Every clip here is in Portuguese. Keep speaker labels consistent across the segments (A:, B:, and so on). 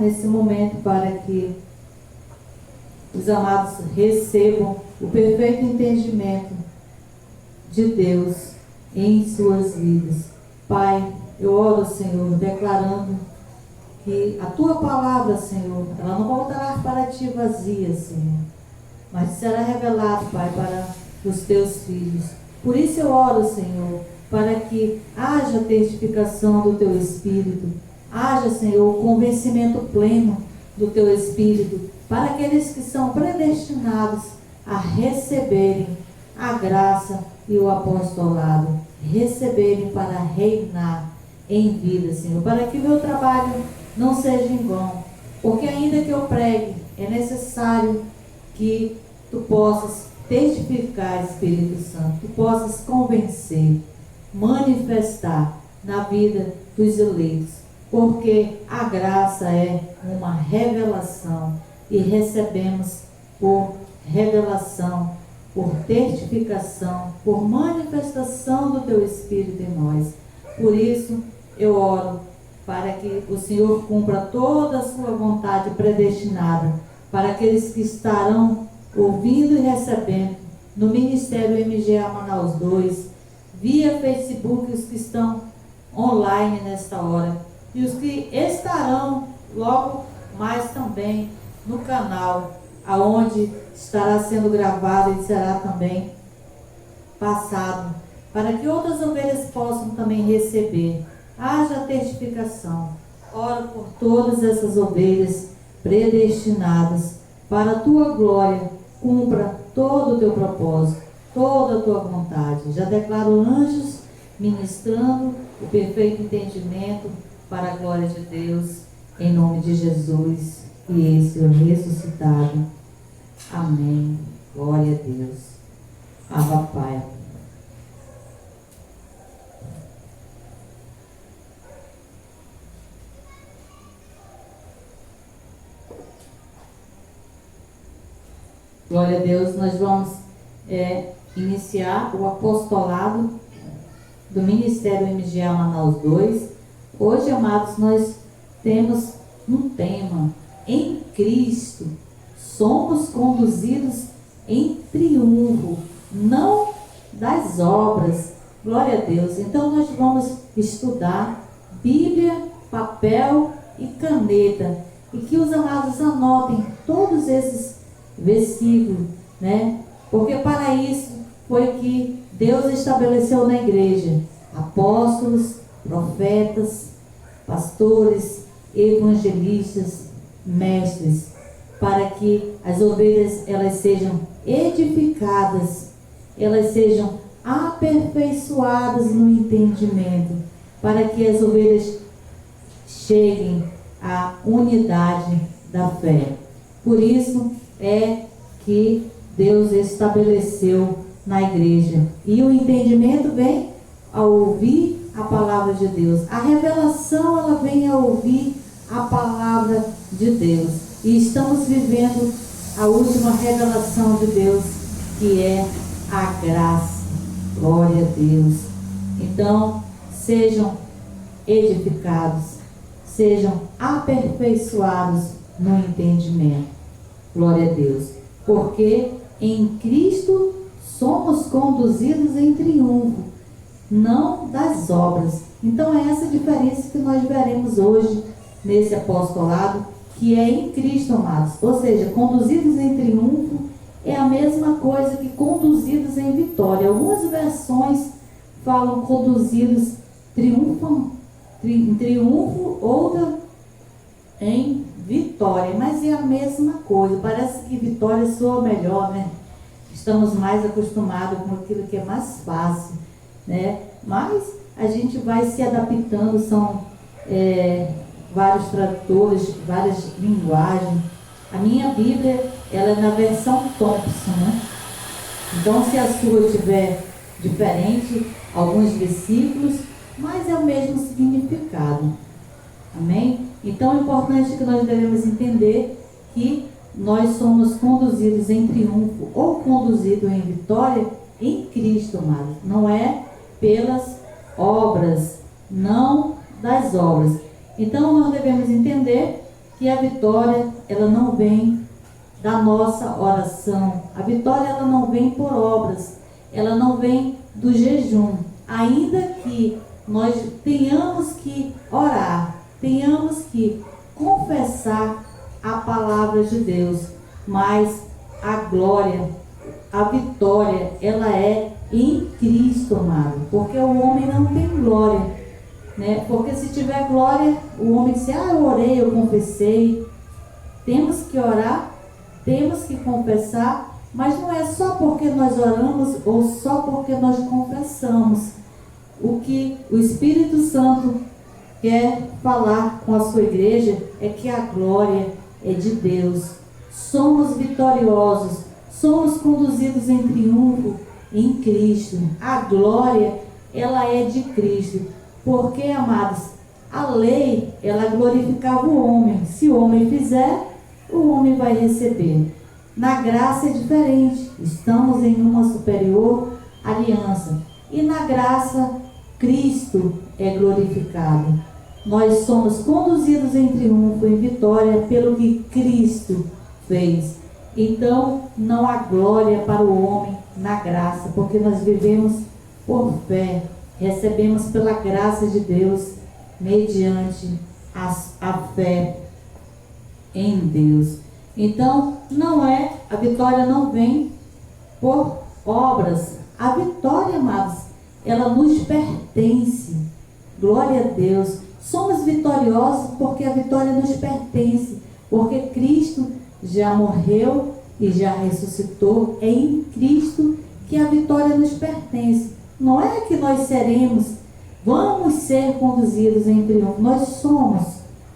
A: nesse momento para que os amados recebam o perfeito entendimento de Deus em suas vidas. Pai, eu oro, Senhor, declarando que a Tua palavra, Senhor, ela não voltará para Ti vazia, Senhor, mas será revelado, Pai, para os Teus filhos. Por isso eu oro, Senhor, para que haja testificação do Teu Espírito, haja, Senhor, o convencimento pleno do Teu Espírito, para aqueles que são predestinados a receberem a graça e o apostolado, receberem para reinar em vida, Senhor, para que o meu trabalho não seja em vão, porque ainda que eu pregue, é necessário que Tu possas testificar, Espírito Santo, Tu possas convencer, manifestar na vida dos eleitos, porque a graça é uma revelação e recebemos por revelação, por testificação, por manifestação do Teu Espírito em nós. Por isso eu oro para que o Senhor cumpra toda a sua vontade predestinada para aqueles que estarão ouvindo e recebendo no Ministério MGA Manaus 2, via Facebook, os que estão online nesta hora, e os que estarão logo mais também no canal, aonde estará sendo gravado e será também passado, para que outras ovelhas possam também receber. Haja testificação. Oro por todas essas ovelhas predestinadas para a Tua glória. Cumpra todo o Teu propósito, toda a Tua vontade. Já declaro anjos ministrando o perfeito entendimento para a glória de Deus, em nome de Jesus e esse o ressuscitado. Amém. Glória a Deus. Abba, Pai. Glória a Deus. Nós vamos iniciar o apostolado do Ministério MGA Manaus 2. Hoje, amados, nós temos um tema: em Cristo somos conduzidos em triunfo, não das obras. Glória a Deus. Então nós vamos estudar Bíblia, papel e caneta, e que os amados anotem todos esses versículos, né? Porque para isso foi que Deus estabeleceu na igreja apóstolos, profetas, pastores, evangelistas, mestres, para que as ovelhas elas sejam edificadas, elas sejam aperfeiçoadas no entendimento, para que as ovelhas cheguem à unidade da fé. Por isso é que Deus estabeleceu na igreja. E o entendimento vem ao ouvir a palavra de Deus. A revelação, ela vem a ouvir a palavra de Deus. E estamos vivendo a última revelação de Deus, que é a graça. Glória a Deus. Então, sejam edificados, sejam aperfeiçoados no entendimento. Glória a Deus. Porque em Cristo somos conduzidos em triunfo, não das obras. Então é essa diferença que nós veremos hoje nesse apostolado, que é em Cristo, amados. Ou seja, conduzidos em triunfo é a mesma coisa que conduzidos em vitória. Algumas versões falam conduzidos em triunfo, outra em vitória, mas é a mesma coisa. Parece que vitória soa melhor, né? Estamos mais acostumados com aquilo que é mais fácil, né? Mas a gente vai se adaptando, são vários tradutores, várias linguagens. A minha Bíblia, ela é na versão Thompson, né? Então, se a sua tiver diferente, alguns versículos, mas é o mesmo significado. Amém? Então, é importante que nós devemos entender que nós somos conduzidos em triunfo ou conduzidos em vitória em Cristo, amado. Não é pelas obras, não das obras. Então, nós devemos entender que a vitória, ela não vem da nossa oração. A vitória, ela não vem por obras, ela não vem do jejum. Ainda que nós tenhamos que orar, tenhamos que confessar a palavra de Deus, mas a glória, a vitória, ela é em Cristo, amado, porque o homem não tem glória, né? Porque se tiver glória, o homem diz, eu orei, eu confessei. Temos que orar, temos que confessar, mas não é só porque nós oramos ou só porque nós confessamos. O que o Espírito Santo quer falar com a sua igreja é que a glória é de Deus. Somos vitoriosos, somos conduzidos em triunfo em Cristo. A glória, ela é de Cristo. Porque, amados, a lei, ela glorificava o homem. Se o homem fizer, o homem vai receber. Na graça é diferente. Estamos em uma superior aliança. E na graça, Cristo é glorificado. Nós somos conduzidos em triunfo, em vitória, pelo que Cristo fez. Então, não há glória para o homem na graça, porque nós vivemos por fé. Recebemos pela graça de Deus, mediante a fé em Deus. Então, a vitória não vem por obras. A vitória, amados, ela nos pertence. Glória a Deus. Somos vitoriosos porque a vitória nos pertence. Porque Cristo já morreu e já ressuscitou. É em Cristo que a vitória nos pertence. Não é que nós vamos ser conduzidos em triunfo. Nós somos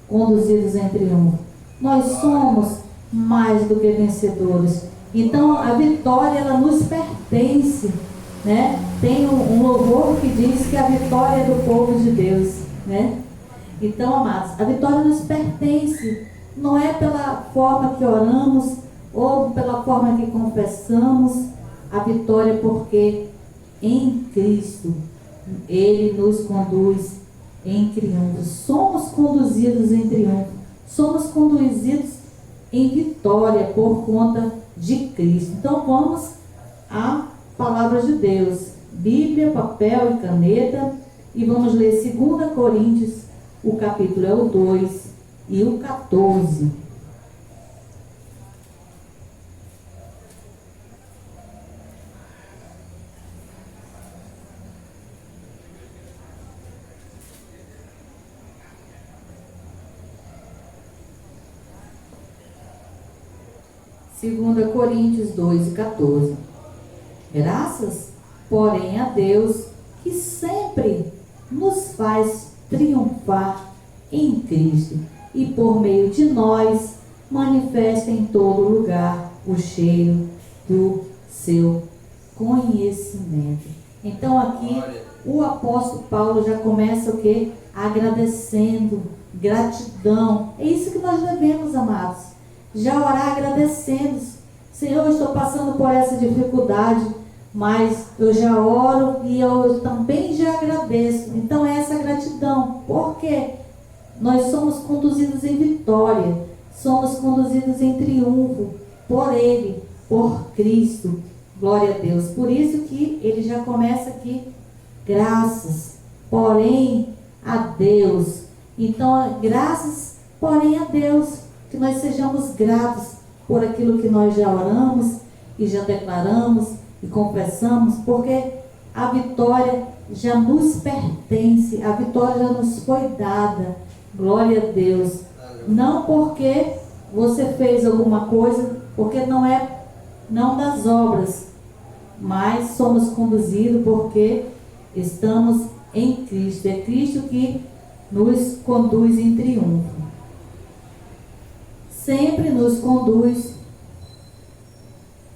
A: conduzidos em triunfo. Nós somos mais do que vencedores. Então, a vitória, ela nos pertence, né? Tem um louvor que diz que a vitória é do povo de Deus, né? Então, amados, a vitória nos pertence. Não é pela forma que oramos ou pela forma que confessamos. A vitória porque em Cristo Ele nos conduz em triunfo. Somos conduzidos em triunfo. Somos conduzidos em vitória por conta de Cristo. Então vamos à palavra de Deus. Bíblia, papel e caneta. E vamos ler 2 Coríntios, o capítulo é o 2 e o 14. Segunda Coríntios 2 e 14. Graças, porém, a Deus, que sempre nos faz triunfar em Cristo, e por meio de nós manifesta em todo lugar o cheiro do seu conhecimento. Então aqui o apóstolo Paulo já começa o quê? Agradecendo, gratidão. É isso que nós devemos, amados. Já orar agradecendo. Senhor, eu estou passando por essa dificuldade, mas eu já oro e eu também já agradeço. Então é essa gratidão, porque nós somos conduzidos em vitória, somos conduzidos em triunfo por Ele, por Cristo. Glória a Deus. Por isso que ele já começa aqui, graças, porém a Deus. Então, graças, porém a Deus, que nós sejamos gratos por aquilo que nós já oramos e já declaramos e confessamos, porque a vitória já nos pertence, a vitória já nos foi dada. Glória a Deus. Não porque você fez alguma coisa, porque não das obras, mas somos conduzidos porque estamos em Cristo. É Cristo que nos conduz em triunfo. Sempre nos conduz,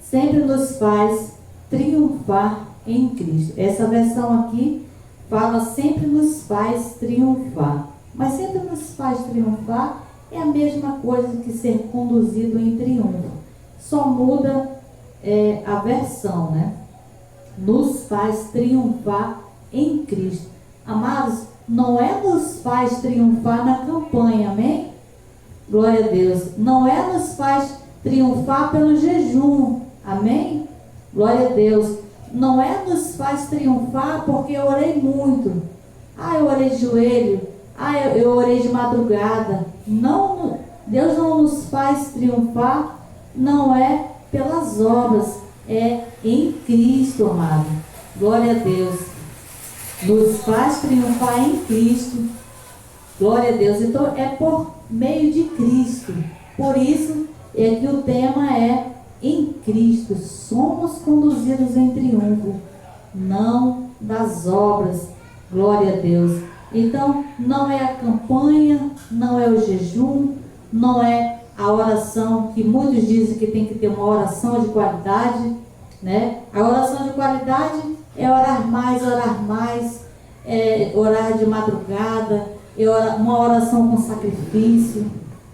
A: sempre nos faz triunfar em Cristo. Essa versão aqui fala sempre nos faz triunfar. Mas sempre nos faz triunfar é a mesma coisa que ser conduzido em triunfo. Só muda a versão, né? Nos faz triunfar em Cristo. Amados, não é nos faz triunfar na campanha, amém? Glória a Deus. Noé nos faz triunfar pelo jejum. Amém? Glória a Deus. Noé nos faz triunfar porque eu orei muito. Eu orei de joelho. Eu orei de madrugada. Não, Deus não nos faz triunfar, não é pelas obras, é em Cristo, amado. Glória a Deus. Nos faz triunfar em Cristo. Glória a Deus. Então é por meio de Cristo. Por isso é que o tema é em Cristo. Somos conduzidos em triunfo, não das obras. Glória a Deus. Então não é a campanha, não é o jejum, não é a oração, que muitos dizem que tem que ter uma oração de qualidade, né? A oração de qualidade é orar mais, orar de madrugada, uma oração com sacrifício,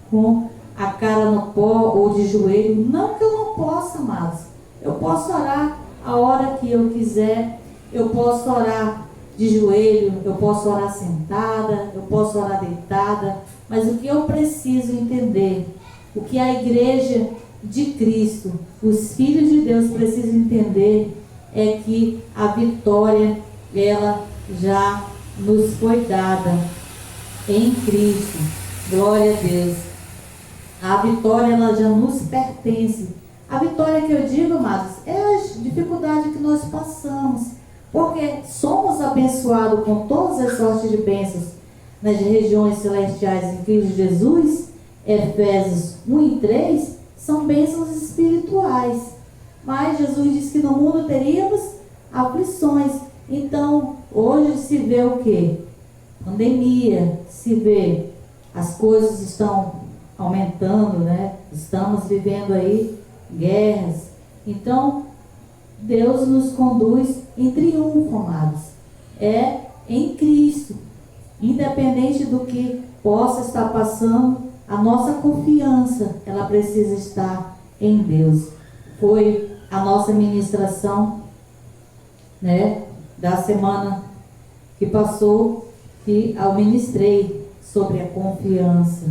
A: com a cara no pó ou de joelho. Não que eu não possa, amados. Eu posso orar a hora que eu quiser, eu posso orar de joelho, eu posso orar sentada, eu posso orar deitada, mas o que eu preciso entender, o que a igreja de Cristo, os filhos de Deus precisam entender, é que a vitória, ela já nos foi dada em Cristo. Glória a Deus. A vitória, ela já nos pertence. A vitória que eu digo, amados, é a dificuldade que nós passamos, porque somos abençoados com todas as sortes de bênçãos nas regiões celestiais em Cristo Jesus. Efésios 1 e 3 são bênçãos espirituais. Mas Jesus disse que no mundo teríamos aflições. Então, hoje se vê o quê? Pandemia, se vê, as coisas estão aumentando, né? Estamos vivendo aí guerras. Então, Deus nos conduz em triunfo, amados. É em Cristo. Independente do que possa estar passando, a nossa confiança, ela precisa estar em Deus. Foi a nossa ministração, né, da semana que passou, que eu ministrei sobre a confiança.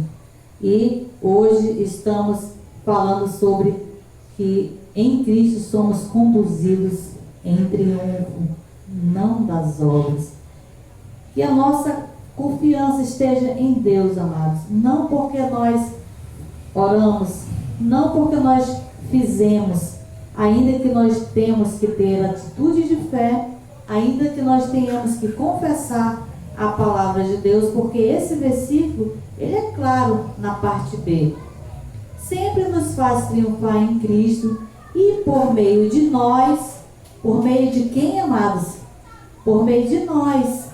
A: E hoje estamos falando sobre que em Cristo somos conduzidos em triunfo, não das obras. Que a nossa confiança esteja em Deus, amados. Não porque nós oramos, não porque nós fizemos, ainda que nós temos que ter atitude de fé, ainda que nós tenhamos que confessar a palavra de Deus, porque esse versículo, ele é claro na parte B. Sempre nos faz triunfar em Cristo e por meio de nós, por meio de quem, amados? Por meio de nós,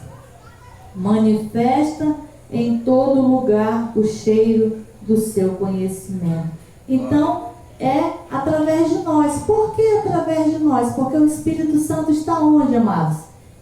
A: manifesta em todo lugar o cheiro do seu conhecimento. Então, é através de nós. Por que através de nós? Porque o Espírito Santo está onde, amados?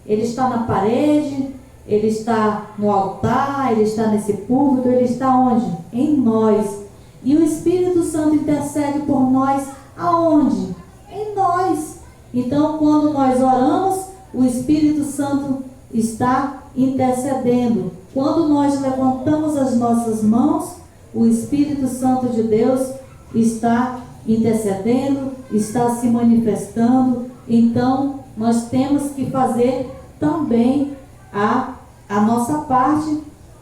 A: Ele está na parede, ele está no altar, ele está nesse púlpito, ele está onde? Em nós. E o Espírito Santo intercede por nós aonde? Em nós. Então, quando nós oramos, o Espírito Santo está intercedendo. Quando nós levantamos as nossas mãos, o Espírito Santo de Deus está intercedendo, está se manifestando. Então, nós temos que fazer também a nossa parte,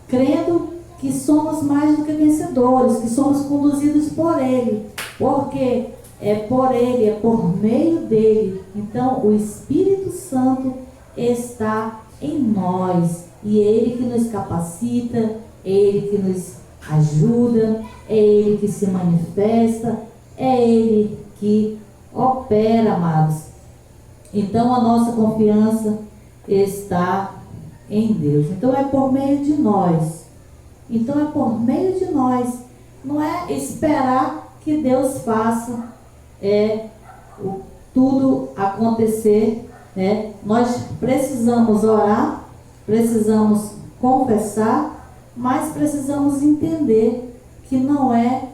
A: crendo que somos mais do que vencedores, que somos conduzidos por Ele, porque é por Ele, é por meio dEle. Então, o Espírito Santo está em nós, e é Ele que nos capacita, é Ele que nos ajuda, é Ele que se manifesta, é Ele que opera, amados. Então, a nossa confiança está em Deus. Então, é por meio de nós. Então, é por meio de nós. Não é esperar que Deus faça tudo acontecer, né? Nós precisamos orar, precisamos confessar, mas precisamos entender que não é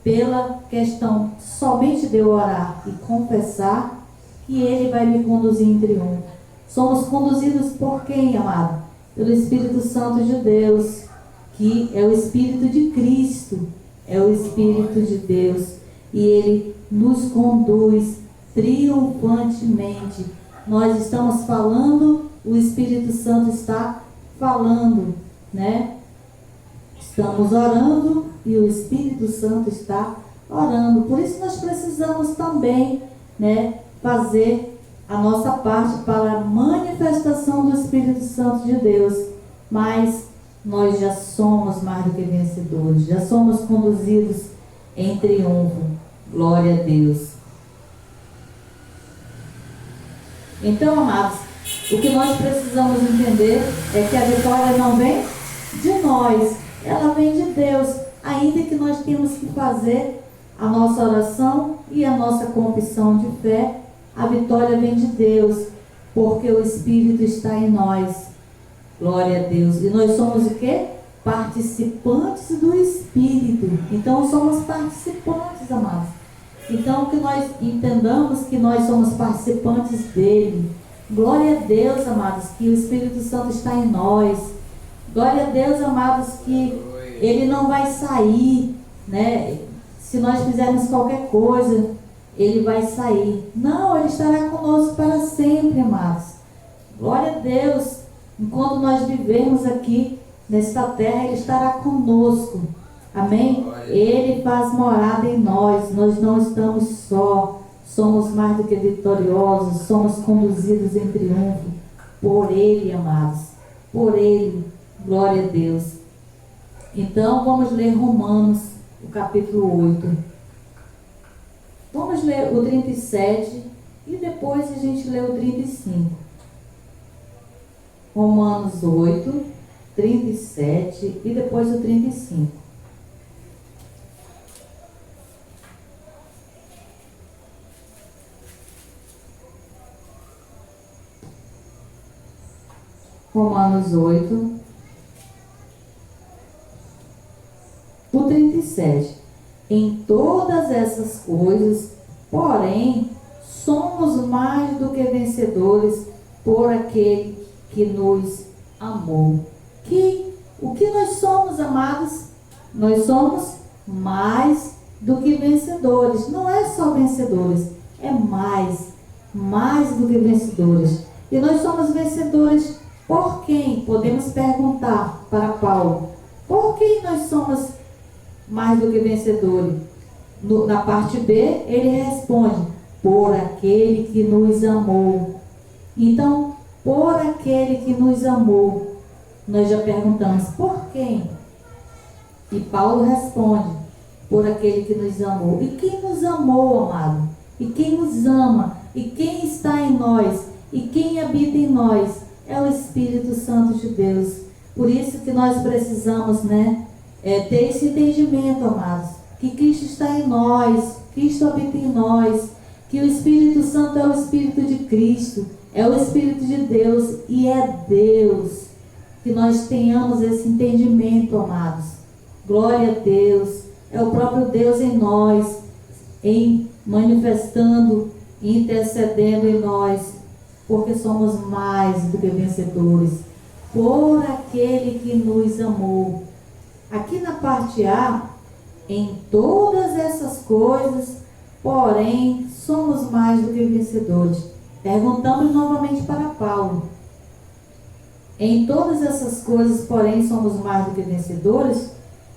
A: pela questão somente de eu orar e confessar que Ele vai me conduzir em triunfo. Somos conduzidos por quem, amado? Pelo Espírito Santo de Deus, que é o Espírito de Cristo. é o Espírito de Deus e Ele nos conduz triunfantemente. Nós estamos falando, o Espírito Santo está falando, né? Estamos orando e o Espírito Santo está orando. Por isso nós precisamos também, né, fazer a nossa parte para a manifestação do Espírito Santo de Deus. Mas nós já somos mais do que vencedores, já somos conduzidos em triunfo. Glória a Deus. Então, amados, o que nós precisamos entender é que a vitória não vem de nós, ela vem de Deus. Ainda que nós temos que fazer a nossa oração e a nossa confissão de fé, a vitória vem de Deus, porque o Espírito está em nós. Glória a Deus. E nós somos o quê? Participantes do Espírito. Então somos participantes, amados. Então que nós entendamos que nós somos participantes dele. Glória a Deus, amados, que o Espírito Santo está em nós. Glória a Deus, amados, que ele não vai sair, né? Se nós fizermos qualquer coisa, ele vai sair. Não, ele estará conosco para sempre, amados. Glória a Deus. Enquanto nós vivemos aqui nesta terra, ele estará conosco. Amém? Ele faz morada em nós. Nós não estamos só. Somos mais do que vitoriosos. Somos conduzidos em triunfo por ele, amados. Por ele. Glória a Deus. Então, vamos ler Romanos, o capítulo 8. Vamos ler o 37 e depois a gente lê o 35. Romanos 8, 37 e depois o 35. Romanos 8, o 37. Em todas essas coisas, porém, somos mais do que vencedores por aquele que nos amou. O que nós somos, amados? Nós somos mais do que vencedores. Não é só vencedores, é mais do que vencedores. E nós somos vencedores por quem? Podemos perguntar para Paulo. Por quem nós somos mais do que vencedores? Na parte B, ele responde: por aquele que nos amou. Então, por aquele que nos amou. Nós já perguntamos, por quem? E Paulo responde, por aquele que nos amou. E quem nos amou, amado? E quem nos ama? E quem está em nós? E quem habita em nós? É o Espírito Santo de Deus. Por isso que nós precisamos, né, ter esse entendimento, amados, que Cristo está em nós, Cristo habita em nós, que o Espírito Santo é o Espírito de Cristo, é o Espírito de Deus e é Deus. Que nós tenhamos esse entendimento, amados. Glória a Deus. É o próprio Deus em nós, manifestando, intercedendo em nós, porque somos mais do que vencedores, por aquele que nos amou. Aqui na parte A, em todas essas coisas, porém, somos mais do que vencedores. Perguntamos novamente para Paulo. Em todas essas coisas, porém, somos mais do que vencedores.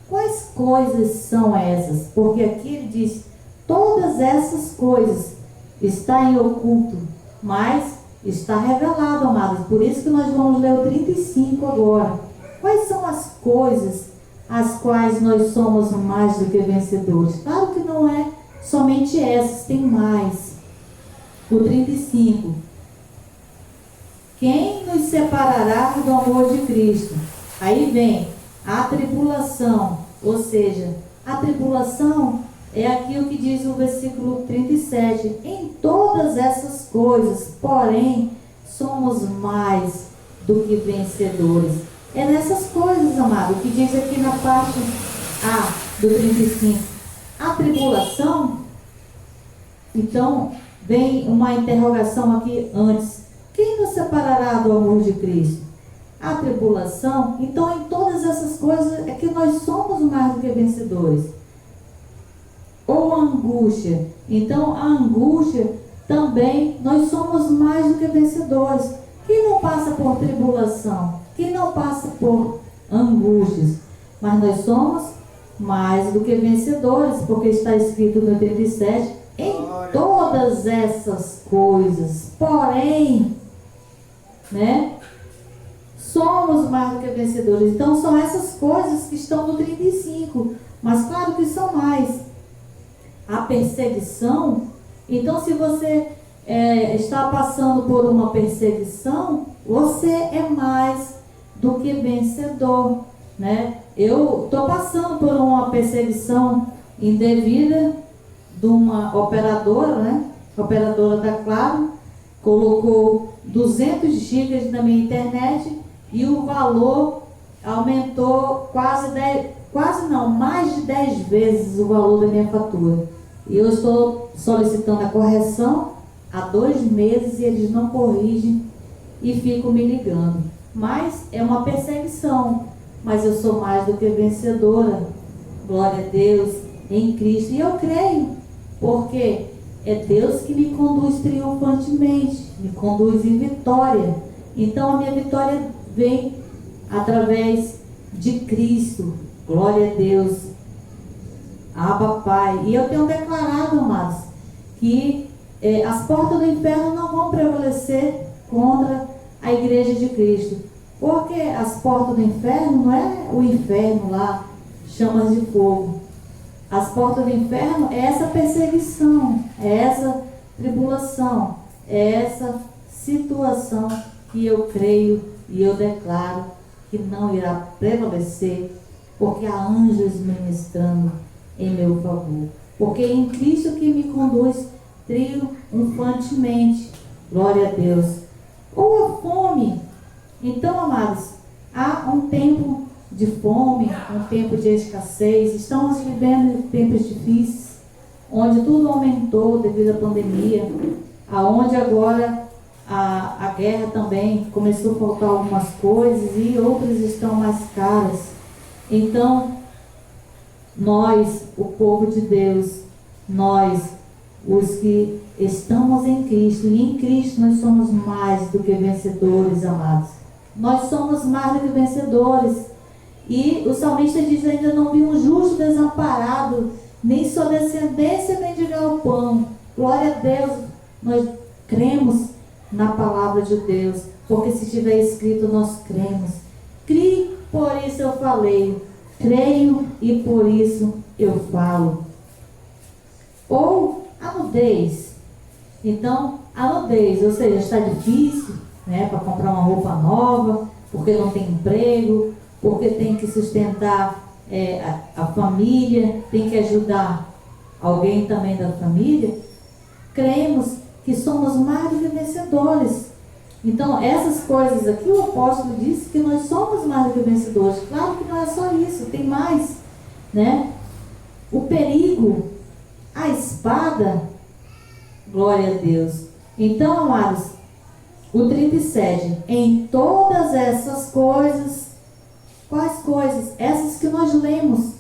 A: Quais coisas são essas? Porque aqui ele diz, todas essas coisas está em oculto, mas está revelado, amados. Por isso que nós vamos ler o 35 agora. Quais são as coisas as quais nós somos mais do que vencedores? Claro que não é somente essas, tem mais. O 35. Quem nos separará do amor de Cristo? Aí vem a tribulação, ou seja, a tribulação é aquilo que diz o versículo 37. Em todas essas coisas, porém, somos mais do que vencedores. É nessas coisas, amado, que diz aqui na parte A do 35. A tribulação, então, vem uma interrogação aqui antes. Quem nos separará do amor de Cristo? A tribulação. Então, em todas essas coisas é que nós somos mais do que vencedores. angústia. Então, a angústia também, nós somos mais do que vencedores. Quem não passa por tribulação? Quem não passa por angústias? Mas nós somos mais do que vencedores, porque está escrito no 87, em todas essas coisas. Porém, né? Somos mais do que vencedores. Então, são essas coisas que estão no 35. Mas claro que são mais. A perseguição. Então, se você está passando por uma perseguição, você é mais do que vencedor, né? Eu estou passando por uma perseguição indevida de uma operadora, né? Operadora da Claro, colocou 200 gigas na minha internet e o valor aumentou mais de 10 vezes o valor da minha fatura. E eu estou solicitando a correção há 2 meses e eles não corrigem e ficam me ligando. Mas é uma perseguição. Mas eu sou mais do que vencedora. Glória a Deus, em Cristo. E eu creio, porque é Deus que me conduz triunfantemente, me conduz em vitória. Então a minha vitória vem através de Cristo. Glória a Deus. Abba, Pai. E eu tenho declarado, amados, que as portas do inferno não vão prevalecer contra a igreja de Cristo. Porque as portas do inferno não é o inferno lá, chamas de fogo. As portas do inferno é essa perseguição, é essa tribulação, é essa situação que eu creio e eu declaro que não irá prevalecer, porque há anjos ministrando em meu favor. Porque é em Cristo que me conduz triunfantemente. Glória a Deus. Ou a fome. Então, amados, há um tempo de fome, um tempo de escassez. Estamos vivendo tempos difíceis, onde tudo aumentou devido à pandemia, aonde agora a guerra também começou a faltar algumas coisas e outras estão mais caras. Então, nós, o povo de Deus, nós, os que estamos em Cristo, e em Cristo nós somos mais do que vencedores, amados. Nós somos mais do que vencedores. E o salmista diz: ainda não vi um justo desamparado, nem sua descendência mendigar o pão. Glória a Deus. Nós cremos na palavra de Deus, porque se estiver escrito, nós cremos. Crie, por isso eu falei. Creio e por isso eu falo. Ou a nudez. Então, a nudez, ou seja, está difícil, né, para comprar uma roupa nova, porque não tem emprego, porque tem que sustentar a família, tem que ajudar alguém também da família. Cremos que somos mais do que vencedores. Então, essas coisas aqui, o apóstolo disse que nós somos mais do que vencedores. Claro que não é só isso, tem mais, né? O perigo, a espada, glória a Deus. Então, amados, o 37, em todas essas coisas, quais coisas? Essas que nós lemos.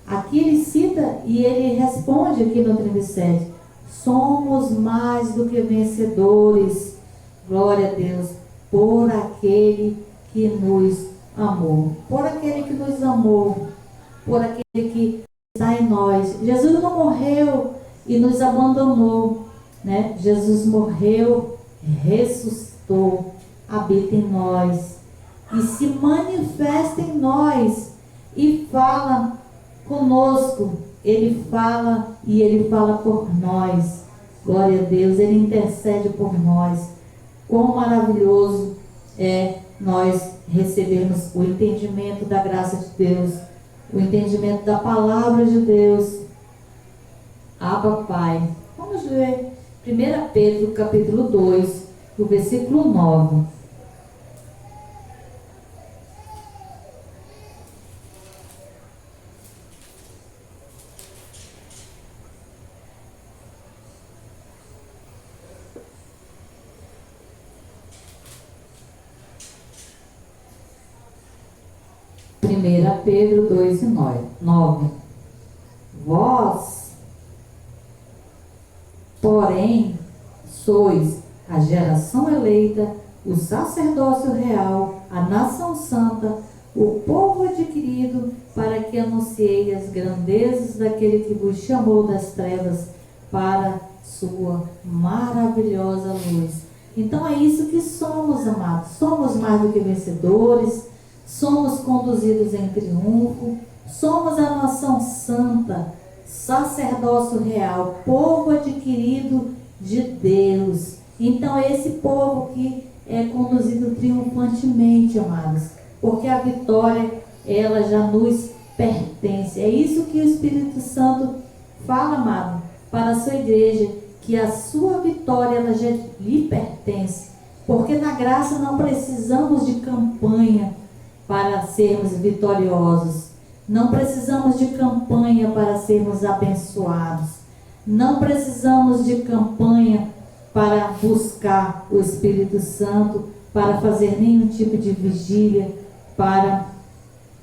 A: Aqui ele cita e ele responde aqui no 37. Somos mais do que vencedores. Glória a Deus, por aquele que nos amou. Por aquele que nos amou. Por aquele que está em nós. Jesus não morreu e nos abandonou, né? Jesus morreu, ressuscitou, habita em nós. E se manifesta em nós. E fala conosco. Ele fala e ele fala por nós. Glória a Deus, ele intercede por nós. Quão maravilhoso é nós recebermos o entendimento da graça de Deus, o entendimento da palavra de Deus. Abba, Pai. Vamos ver 1 Pedro, capítulo 2, o versículo 9. Pedro 2 e 9. Vós, porém, sois a geração eleita, o sacerdócio real, a nação santa, o povo adquirido, para que anunciei as grandezas daquele que vos chamou das trevas para sua maravilhosa luz. Então é isso que somos, amados. Somos mais do que vencedores, somos conduzidos em triunfo, somos a nação santa, sacerdócio real, povo adquirido de Deus. Então é esse povo que é conduzido triunfantemente, amados, porque a vitória, ela já nos pertence. É isso que o Espírito Santo fala, amado, para a sua igreja, que a sua vitória, ela já lhe pertence, porque na graça não precisamos de campanha para sermos vitoriosos, não precisamos de campanha para sermos abençoados, não precisamos de campanha para buscar o Espírito Santo, para fazer nenhum tipo de vigília, para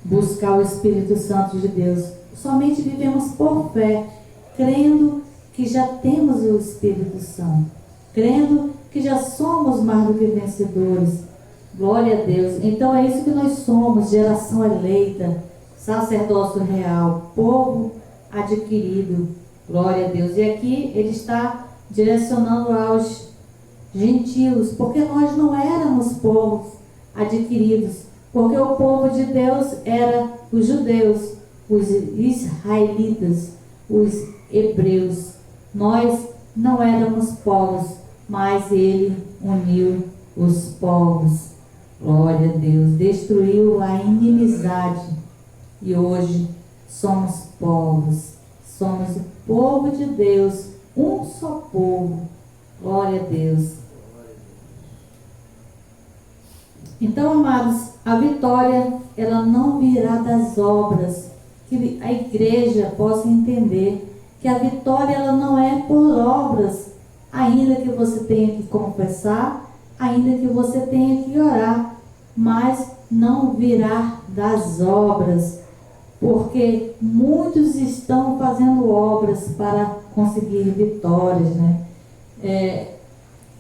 A: buscar o Espírito Santo de Deus. Somente vivemos por fé, crendo que já temos o Espírito Santo, crendo que já somos mais do que vencedores. Glória a Deus. Então é isso que nós somos, geração eleita, sacerdócio real, povo adquirido. Glória a Deus. E aqui ele está direcionando aos gentios, porque nós não éramos povos adquiridos, porque o povo de Deus era os judeus, os israelitas, os hebreus. Nós não éramos povos, mas ele uniu os povos. Glória a Deus. Destruiu a inimizade e hoje somos povos. Somos o povo de Deus, um só povo. Glória a Deus. Então, amados, a vitória, ela não virá das obras. Que a igreja possa entender que a vitória, ela não é por obras, ainda que você tenha que confessar, ainda que você tenha que orar, mas não virá das obras, porque muitos estão fazendo obras para conseguir vitórias, né?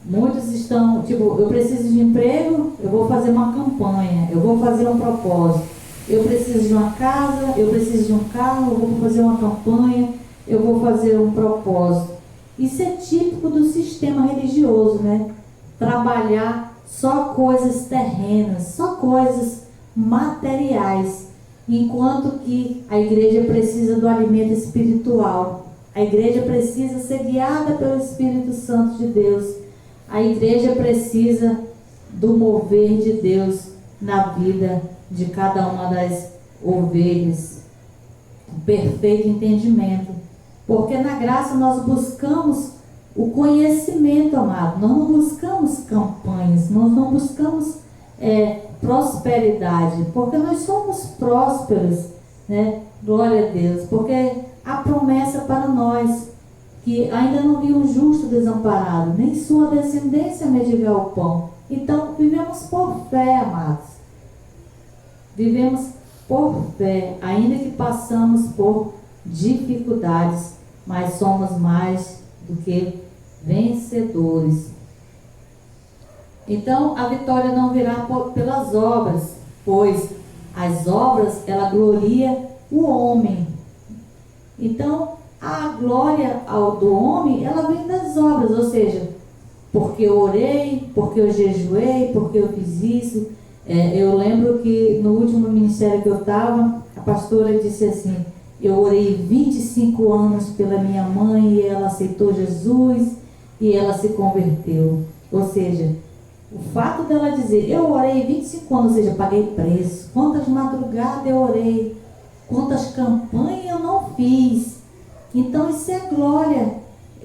A: Muitos estão, tipo, eu preciso de emprego, eu vou fazer uma campanha, eu vou fazer um propósito. Eu preciso de uma casa, eu preciso de um carro, eu vou fazer uma campanha, eu vou fazer um propósito. Isso é típico do sistema religioso, né? Trabalhar só coisas terrenas, só coisas materiais, enquanto que a igreja precisa do alimento espiritual. A igreja precisa ser guiada pelo Espírito Santo de Deus. A igreja precisa do mover de Deus na vida de cada uma das ovelhas. Perfeito entendimento. Porque na graça nós buscamos o conhecimento, amado. Nós não buscamos campanhas, nós não buscamos prosperidade, porque nós somos prósperos, né? Glória a Deus. Porque a promessa para nós, que ainda não viu um justo desamparado, nem sua descendência mendigar o pão. Então, vivemos por fé, amados. Vivemos por fé, ainda que passamos por dificuldades, mas somos mais do que vencedores. Então, a vitória não virá pelas obras, pois as obras, ela gloria o homem. Então, a glória do homem, ela vem das obras, ou seja, porque eu orei, porque eu jejuei, porque eu fiz isso. Eu lembro que no último ministério que eu estava, a pastora disse assim: eu orei 25 anos pela minha mãe e ela aceitou Jesus e ela se converteu. Ou seja, o fato dela dizer, eu orei 25 anos, ou seja, paguei preço. Quantas madrugadas eu orei, quantas campanhas eu não fiz. Então isso é glória,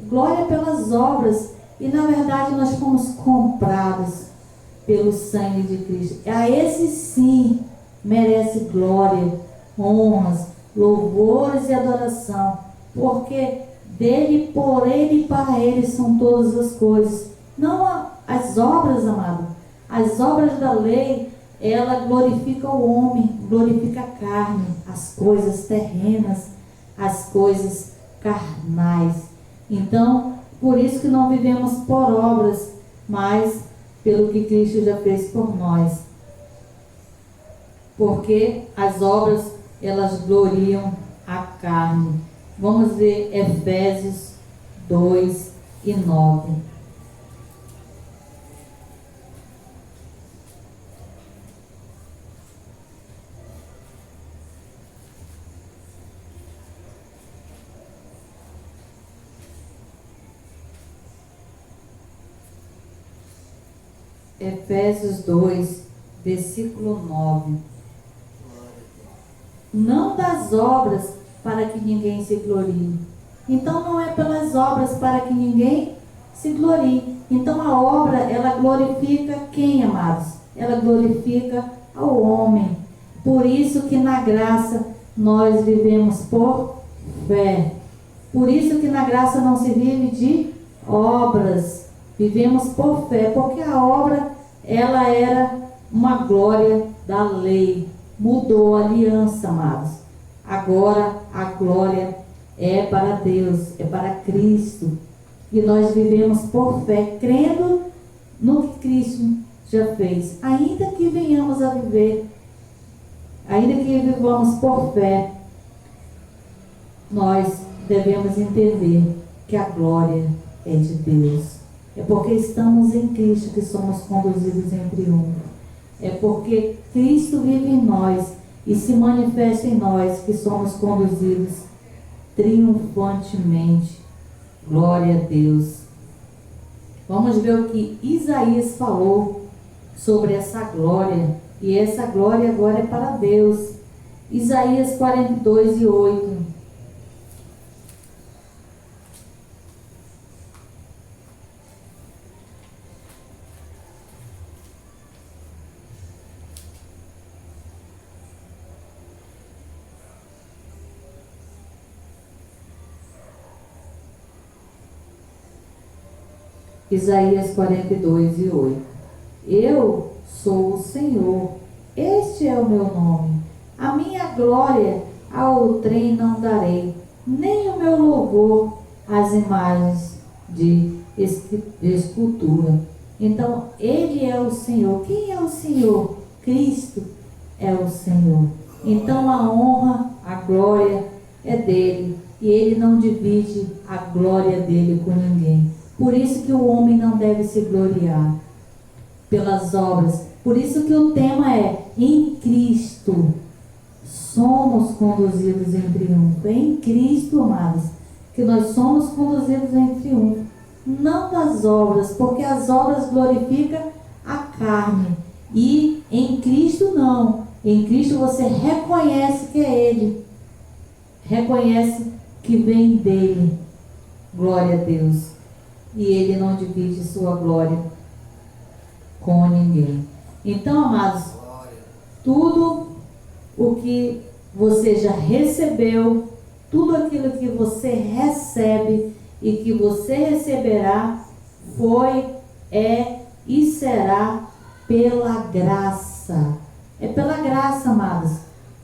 A: glória pelas obras. E na verdade nós fomos comprados pelo sangue de Cristo. A esse sim merece glória, honras, louvores e adoração, porque dele, por ele e para ele são todas as coisas. Não as obras, amado. As obras da lei, ela glorifica o homem, glorifica a carne, as coisas terrenas, as coisas carnais. Então, Por isso que não vivemos por obras, mas pelo que Cristo já fez por nós. Porque as obras, elas gloriam a carne. Vamos ver Efésios 2:9. Efésios 2, versículo 9. Não das obras para que ninguém se glorie. Então não é pelas obras para que ninguém se glorie. Então a obra, ela glorifica quem, amados? Ela glorifica ao homem. Por isso que na graça nós vivemos por fé. Por isso que na graça não se vive de obras. Vivemos por fé, porque a obra, ela era uma glória da lei. Mudou a aliança, amados. Agora a glória é para Deus, é para Cristo. E nós vivemos por fé, crendo no que Cristo já fez. Ainda que venhamos a viver, ainda que vivamos por fé, nós devemos entender que a glória é de Deus. É porque estamos em Cristo que somos conduzidos em triunfo. É porque Cristo vive em nós e se manifesta em nós que somos conduzidos triunfantemente. Glória a Deus. Vamos ver o que Isaías falou sobre essa glória. E essa glória agora é para Deus. Isaías 42:8. Isaías 42:8. Eu sou o Senhor, este é o meu nome. A minha glória a outrem não darei, nem o meu louvor às imagens de escultura. Então, Ele é o Senhor. Quem é o Senhor? Cristo é o Senhor. Então, a honra, a glória é dele. E Ele não divide a glória dele com ninguém. Por isso que o homem não deve se gloriar pelas obras. Por isso que o tema é: em Cristo somos conduzidos em triunfo. É em Cristo, amados, que nós somos conduzidos em triunfo. Não das obras, porque as obras glorificam a carne. E em Cristo não. Em Cristo você reconhece que é Ele. Reconhece que vem dele. Glória a Deus. E Ele não divide sua glória com ninguém. Então, amados, tudo o que você já recebeu, tudo aquilo que você recebe e que você receberá, foi, é e será pela graça. É pela graça, amados.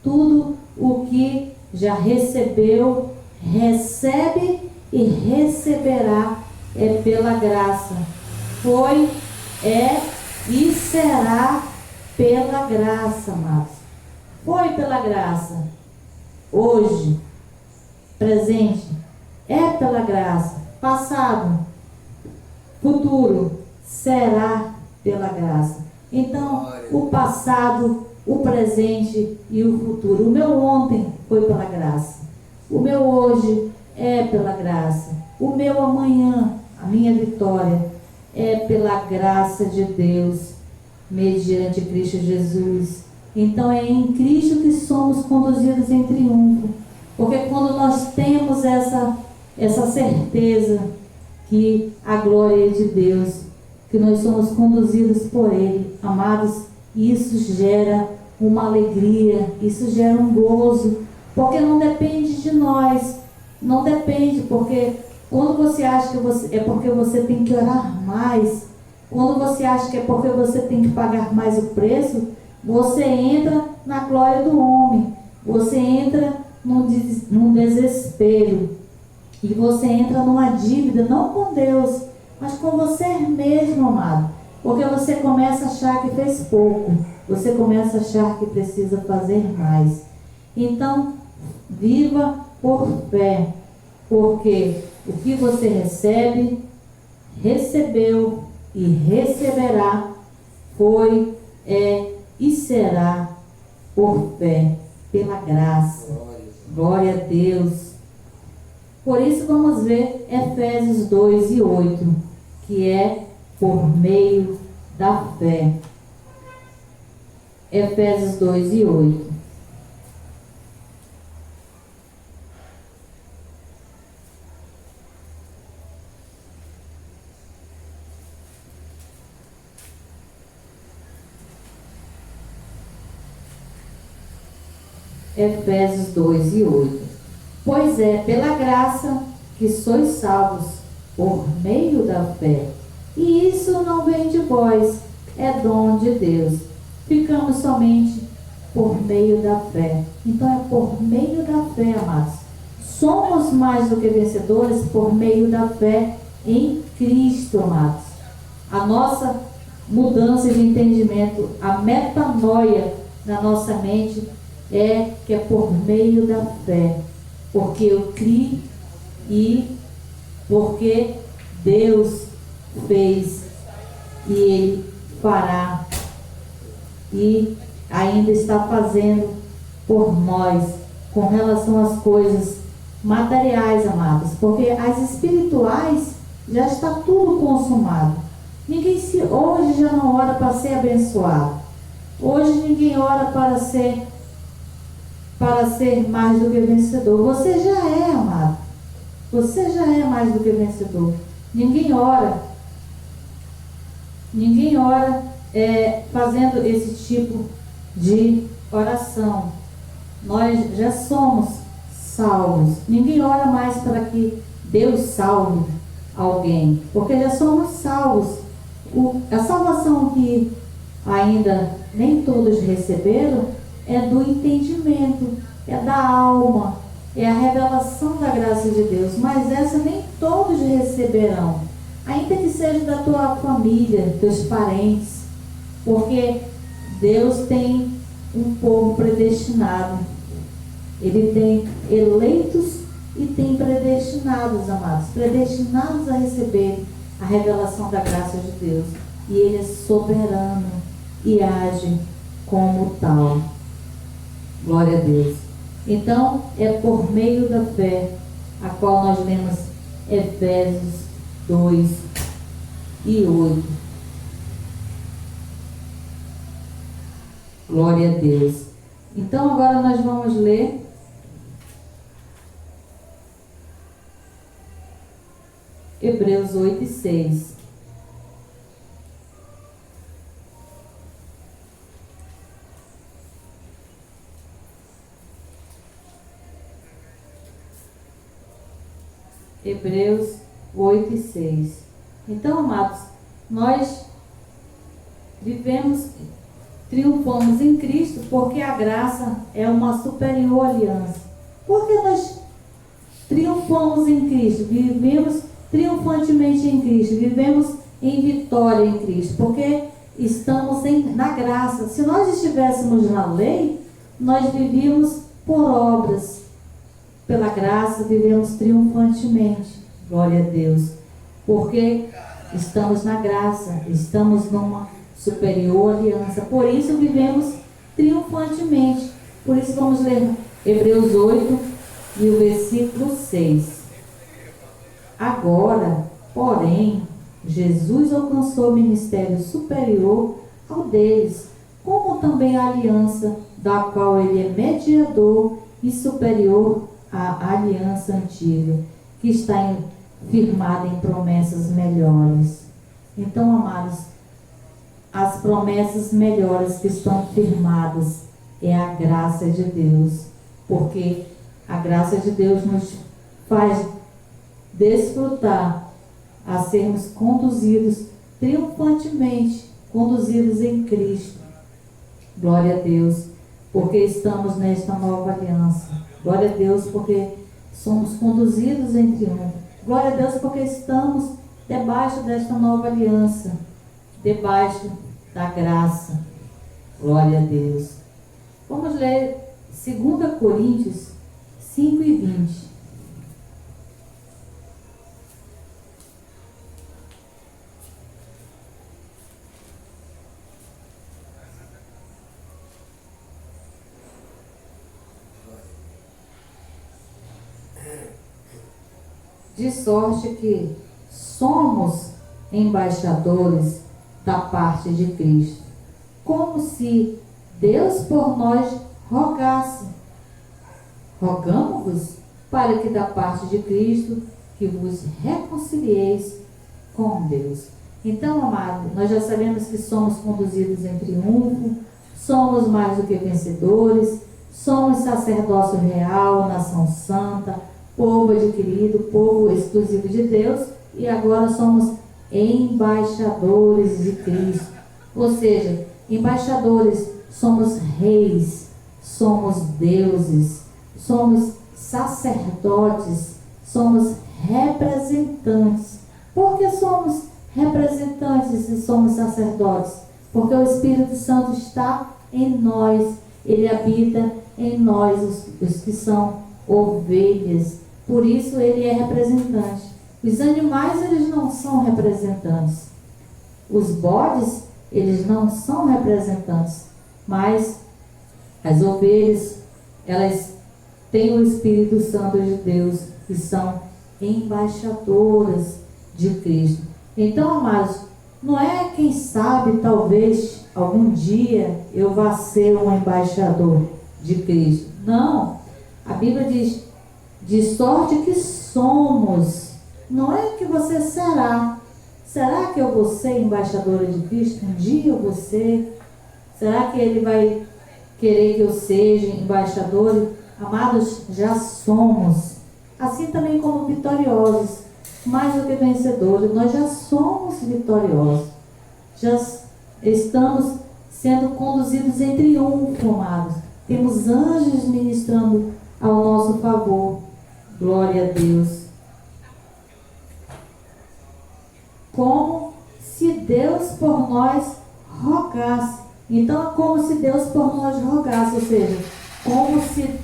A: Tudo o que já recebeu, recebe e receberá é pela graça. Foi, é e será pela graça, amados. Foi pela graça. Hoje, presente, é pela graça. Passado, futuro, será pela graça. Então, o passado, o presente e o futuro. O meu ontem foi pela graça. O meu hoje é pela graça. O meu amanhã, a minha vitória, é pela graça de Deus, mediante Cristo Jesus. Então é em Cristo que somos conduzidos em triunfo. Porque quando nós temos essa certeza que a glória é de Deus, que nós somos conduzidos por Ele, amados, isso gera uma alegria, isso gera um gozo, porque não depende de nós, não depende, porque quando você acha que é porque você tem que orar mais, quando você acha que é porque você tem que pagar mais o preço, você entra na glória do homem, você entra num desespero. E você entra numa dívida, não com Deus, mas com você mesmo, amado. Porque você começa a achar que fez pouco. Você começa a achar que precisa fazer mais. Então, viva por fé. Porque o que você recebe, recebeu e receberá, foi, é e será por fé, pela graça. Glória a Deus. Por isso vamos ver Efésios 2:8, que é por meio da fé. Efésios 2:8. Efésios 2:8. Pois é pela graça que sois salvos, por meio da fé. E isso não vem de vós, é dom de Deus. Ficamos somente por meio da fé. Então é por meio da fé, amados. Somos mais do que vencedores por meio da fé em Cristo, amados. A nossa mudança de entendimento, a metanoia na nossa mente é que é por meio da fé. Porque eu criei e porque Deus fez e Ele fará e ainda está fazendo por nós com relação às coisas materiais, amados. Porque as espirituais já está tudo consumado. Hoje já não ora para ser abençoado. Hoje ninguém ora para ser mais do que vencedor. Você já é, amado. Você já é mais do que vencedor. Ninguém ora fazendo esse tipo de oração. Nós já somos salvos. Ninguém ora mais para que Deus salve alguém, porque já somos salvos. A salvação que ainda nem todos receberam é do entendimento, é da alma, é a revelação da graça de Deus, mas essa nem todos receberão, ainda que seja da tua família, teus parentes, porque Deus tem um povo predestinado. Ele tem eleitos e tem predestinados, amados, predestinados a receber a revelação da graça de Deus. E Ele é soberano e age como tal. Glória a Deus. Então, é por meio da fé, a qual nós lemos Efésios 2:8. Glória a Deus. Então, agora nós vamos ler Hebreus 8:6. Hebreus 8:6. Então, amados, nós triunfamos em Cristo porque a graça é uma superior aliança. Porque nós triunfamos em Cristo, vivemos triunfantemente em Cristo, vivemos em vitória em Cristo, porque estamos na graça. Se nós estivéssemos na lei, nós vivíamos por obras. Pela graça vivemos triunfantemente, glória a Deus, porque estamos na graça, estamos numa superior aliança, por isso vivemos triunfantemente. Por isso vamos ler Hebreus 8 e o versículo 6. Agora, porém, Jesus alcançou o ministério superior ao deles, como também a aliança da qual ele é mediador e superior à aliança antiga, que está firmada em promessas melhores. Então, amados, as promessas melhores que estão firmadas é a graça de Deus, porque a graça de Deus nos faz desfrutar a sermos conduzidos triunfantemente, conduzidos em Cristo. Glória a Deus, porque estamos nesta nova aliança. Glória a Deus, porque somos conduzidos em triunfo. Glória a Deus, porque estamos debaixo desta nova aliança, debaixo da graça. Glória a Deus. Vamos ler 2 Coríntios 5:20. De sorte que somos embaixadores da parte de Cristo, como se Deus por nós rogasse. Rogamo-vos para que da parte de Cristo que vos reconcilieis com Deus. Então, amado, nós já sabemos que somos conduzidos em triunfo, somos mais do que vencedores, somos sacerdócio real, nação santa, povo adquirido, povo exclusivo de Deus, e agora somos embaixadores de Cristo. Ou seja, embaixadores, somos reis, somos deuses, somos sacerdotes, somos representantes. Por que somos representantes e somos sacerdotes? Porque o Espírito Santo está em nós, ele habita em nós, os que são ovelhas. Por isso ele é representante. Os animais, eles não são representantes. Os bodes, eles não são representantes. Mas as ovelhas, elas têm o Espírito Santo de Deus e são embaixadoras de Cristo. Então, amados, não é, quem sabe, talvez algum dia eu vá ser um embaixador de Cristo. Não. A Bíblia diz: de sorte que somos. Não é que você será. Será que eu vou ser embaixadora de Cristo? Um dia eu vou ser? Será que ele vai querer que eu seja embaixador? Amados, já somos. Assim também como vitoriosos. Mais do que vencedores. Nós já somos vitoriosos. Já estamos sendo conduzidos em triunfo, amados. Temos anjos ministrando ao nosso favor. Glória a Deus. Como se Deus por nós rogasse. Então é como se Deus por nós rogasse, ou seja, como se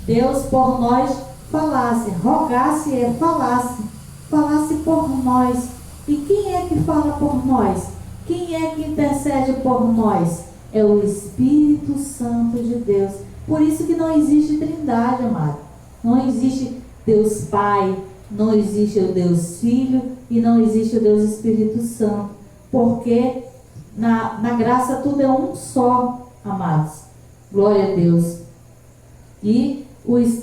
A: Deus por nós falasse. Rogasse é falasse. Falasse por nós. E quem é que fala por nós? Quem é que intercede por nós? É o Espírito Santo de Deus. Por isso que não existe trindade, amado. Não existe Deus Pai, não existe o Deus Filho e não existe o Deus Espírito Santo. Porque na graça tudo é um só, amados. Glória a Deus. E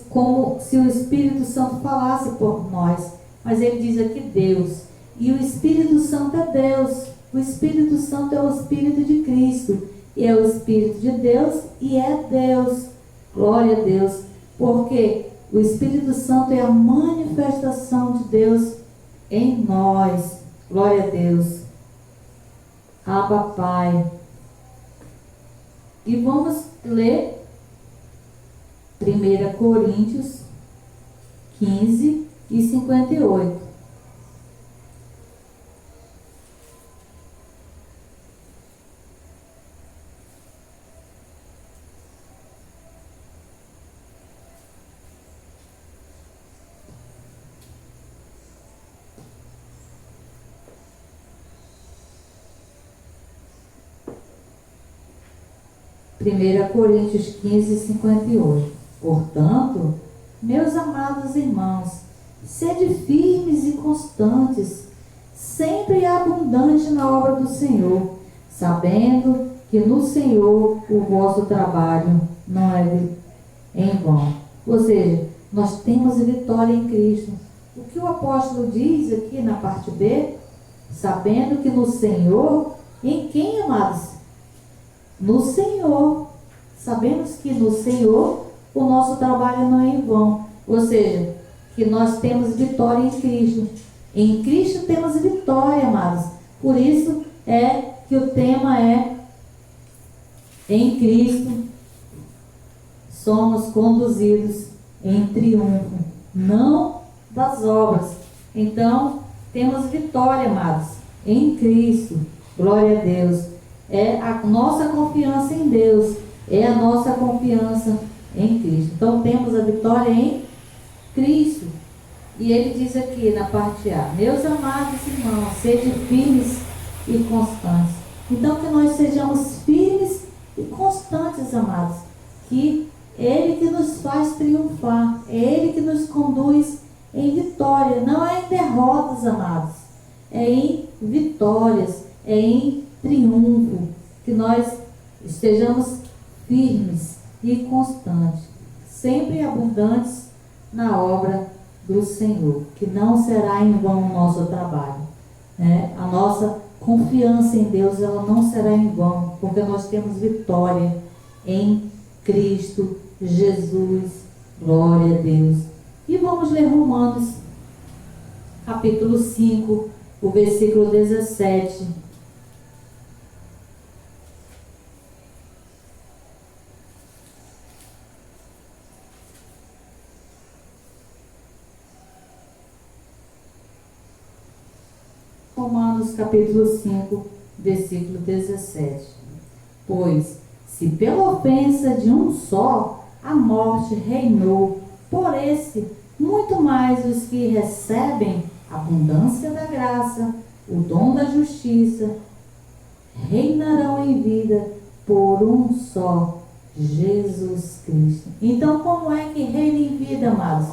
A: como se o Espírito Santo falasse por nós. Mas ele diz aqui Deus. E o Espírito Santo é Deus. O Espírito Santo é o Espírito de Cristo. E é o Espírito de Deus e é Deus. Glória a Deus. Porque o Espírito Santo é a manifestação de Deus em nós. Glória a Deus. Abba, Pai. E vamos ler 1 Coríntios 15:58. Primeira Coríntios 15:58. Portanto, meus amados irmãos, sede firmes e constantes, sempre abundante na obra do Senhor, sabendo que no Senhor o vosso trabalho não é em vão. Ou seja, nós temos vitória em Cristo. O que o apóstolo diz aqui na parte B? Sabendo que no Senhor, em quem, amados? No Senhor. Sabemos que no Senhor o nosso trabalho não é em vão. Ou seja, que nós temos vitória em Cristo. Em Cristo temos vitória, amados. Por isso é que o tema é: em Cristo somos conduzidos em triunfo. não das obras. Então, temos vitória, amados, em Cristo. Glória a Deus. É a nossa confiança em Deus, é a nossa confiança em Cristo. Então, temos a vitória em Cristo. E ele diz aqui na parte A: meus amados irmãos, sejam firmes e constantes. Então, que nós sejamos firmes e constantes, amados. Que Ele que nos faz triunfar, é Ele que nos conduz em vitória. Não é em derrotas, amados, é em vitórias, é em triunfo. Que nós estejamos firmes e constantes, sempre abundantes na obra do Senhor, que não será em vão o nosso trabalho, né? A nossa confiança em Deus, ela não será em vão, porque nós temos vitória em Cristo Jesus. Glória a Deus. E vamos ler Romanos capítulo 5, o versículo 17. Romanos capítulo 5, versículo 17. Pois, se pela ofensa de um só a morte reinou, por esse, muito mais os que recebem a abundância da graça, o dom da justiça, reinarão em vida por um só, Jesus Cristo. Então, como é que reina em vida, amados?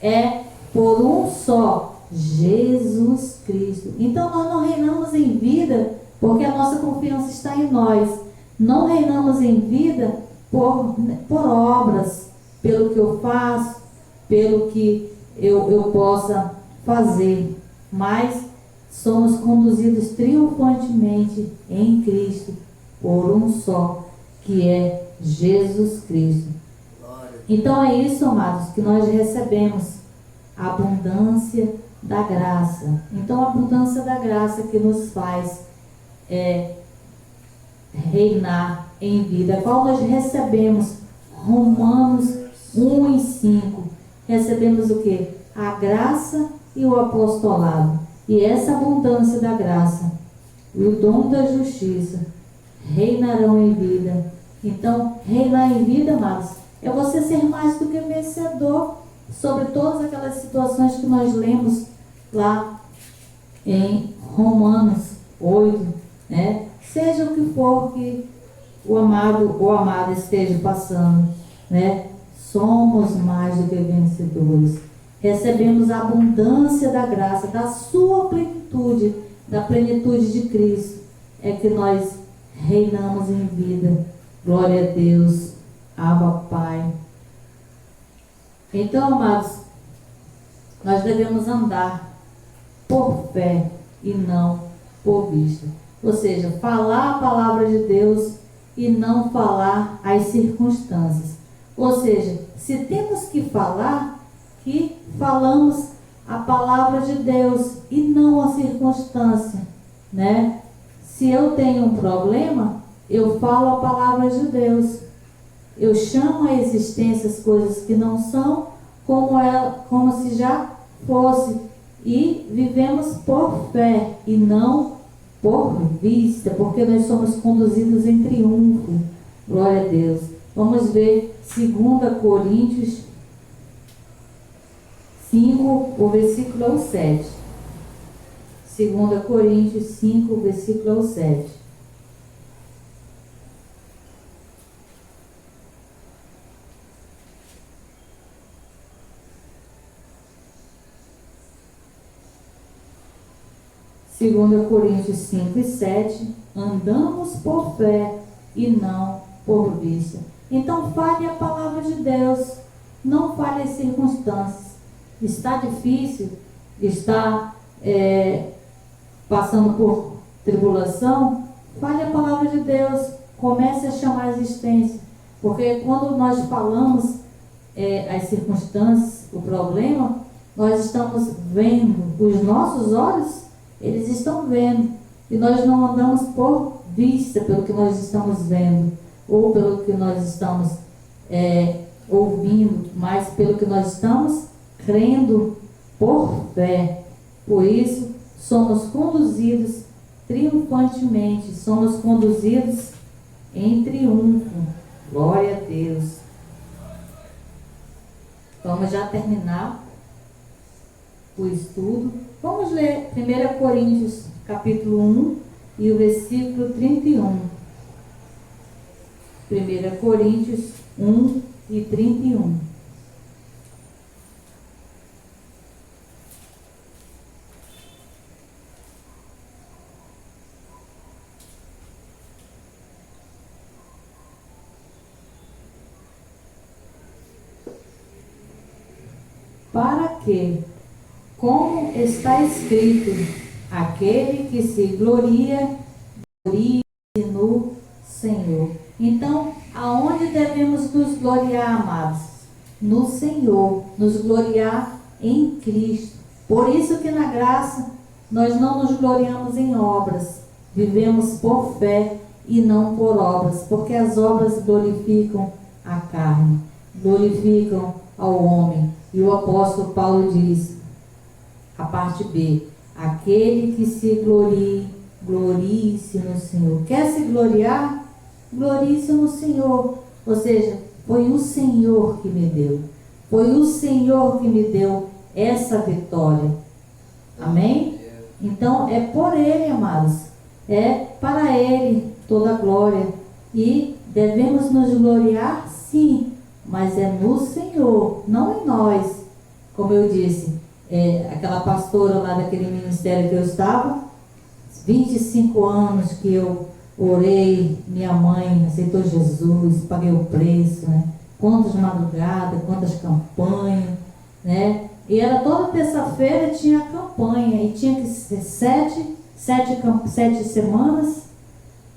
A: É por um só, Jesus Cristo. Então, nós não reinamos em vida porque a nossa confiança está em nós. Não reinamos em vida por obras, pelo que eu faço, pelo que eu possa fazer, mas somos conduzidos triunfantemente em Cristo por um só, que é Jesus Cristo. Então é isso, amados, que nós recebemos a abundância da graça. Então a abundância da graça que nos faz reinar em vida, a qual nós recebemos. Romanos 1 e 5, recebemos o que? A graça e o apostolado. E essa abundância da graça e o dom da justiça reinarão em vida. Então, reinar em vida, amados, é você ser mais do que vencedor sobre todas aquelas situações que nós lemos lá em Romanos 8, né? Seja o que for que o amado ou amada esteja passando, né? Somos mais do que vencedores. Recebemos a abundância da graça, da sua plenitude, da plenitude de Cristo. É que nós reinamos em vida. Glória a Deus. Abba, Pai. Então, amados, nós devemos andar por fé e não por vista. Ou seja, falar a palavra de Deus e não falar as circunstâncias. Ou seja, se temos que falar, que falamos a palavra de Deus e não a circunstância, né? Se eu tenho um problema, eu falo a palavra de Deus. Eu chamo a existência as coisas que não são como se já fosse. E vivemos por fé e não por vista, porque nós somos conduzidos em triunfo. Glória a Deus. Vamos ver 2 Coríntios 5, o versículo é o 7. 2 Coríntios 5, o versículo é o 7. Segunda Coríntios 5 e 7, andamos por fé e não por vista. Então fale a palavra de Deus, não fale as circunstâncias. Está difícil, está passando por tribulação, fale a palavra de Deus, comece a chamar a existência. Porque quando nós falamos as circunstâncias, o problema, nós estamos vendo, os nossos olhos, eles estão vendo, e nós não andamos por vista pelo que nós estamos vendo, ou pelo que nós estamos ouvindo, mas pelo que nós estamos crendo por fé. Por isso, somos conduzidos triunfantemente, somos conduzidos em triunfo. Glória a Deus. Vamos já terminar o estudo. Vamos ler 1 Coríntios, capítulo 1 e o versículo 31. 1 Coríntios 1 e 31. Para que, como está escrito, aquele que se gloria, glorie no Senhor. Então, aonde devemos nos gloriar, amados? No Senhor, nos gloriar em Cristo. Por isso que na graça nós não nos gloriamos em obras, vivemos por fé e não por obras, porque as obras glorificam a carne, glorificam ao homem. E o apóstolo Paulo diz, a parte B, aquele que se glorie, glorie-se no Senhor. Quer se gloriar? Glorie-se no Senhor. Ou seja, foi o Senhor que me deu. Foi o Senhor que me deu essa vitória. Amém? Então, é por Ele, amados. É para Ele toda a glória. E devemos nos gloriar, sim, mas é no Senhor, não em nós. Como eu disse, aquela pastora lá daquele ministério que eu estava, 25 anos que eu orei, minha mãe aceitou Jesus, paguei o preço, né? Quantas madrugadas, quantas campanhas, né? E era toda terça-feira tinha campanha, e tinha que ser sete semanas,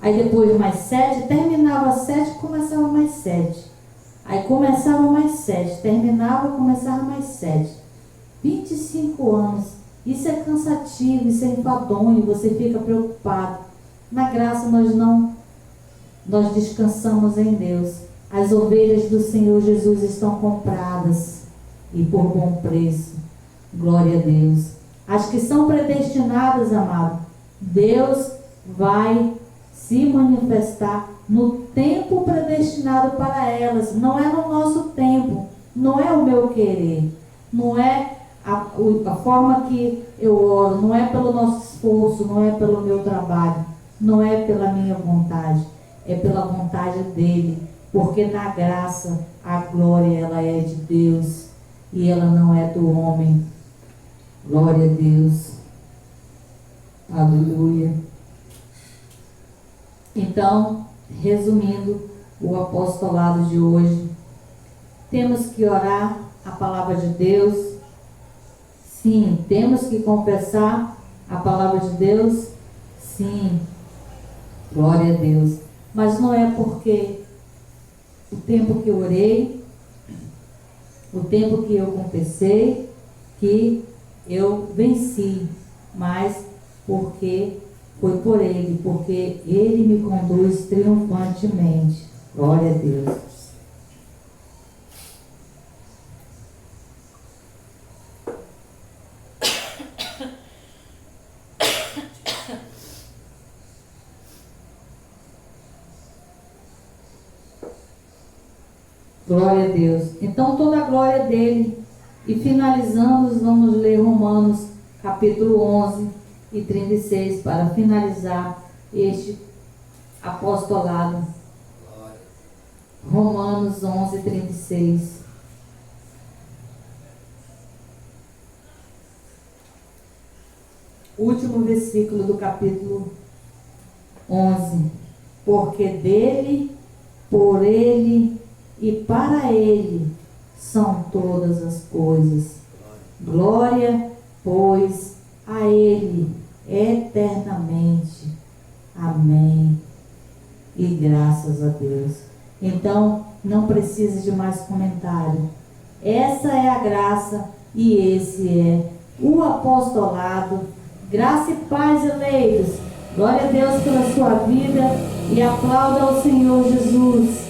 A: aí depois mais 7, terminava 7, começava mais 7. Aí começava mais 7, terminava, começava mais 7. 25 anos. Isso é cansativo, isso é enfadonho, você fica preocupado. Na graça nós descansamos em Deus. As ovelhas do Senhor Jesus estão compradas e por bom preço. Glória a Deus. As que são predestinadas, amado, Deus vai se manifestar no tempo predestinado para elas. Não é no nosso tempo, não é o meu querer, não é a forma que eu oro, não é pelo nosso esforço, não é pelo meu trabalho, não é pela minha vontade, é pela vontade dele, porque na graça a glória ela é de Deus e ela não é do homem. Glória a Deus. Aleluia. Então, resumindo o apostolado de hoje, temos que orar a palavra de Deus. Sim, temos que confessar a palavra de Deus. Sim, glória a Deus. Mas não é porque o tempo que eu orei, o tempo que eu confessei, que eu venci, mas porque foi por Ele, porque Ele me conduz triunfantemente. Glória a Deus. Glória a Deus. Então toda a glória dele. E finalizamos, vamos ler Romanos capítulo 11 e 36 para finalizar este apostolado. Romanos 11, 36. Último versículo do capítulo 11. Porque dele, por ele e para ele são todas as coisas. Glória, pois, a ele eternamente. Amém. E graças a Deus. Então, não precisa de mais comentário. Essa é a graça e esse é o apostolado. Graça e paz, eleitos. Glória a Deus pela sua vida e aplauda ao Senhor Jesus.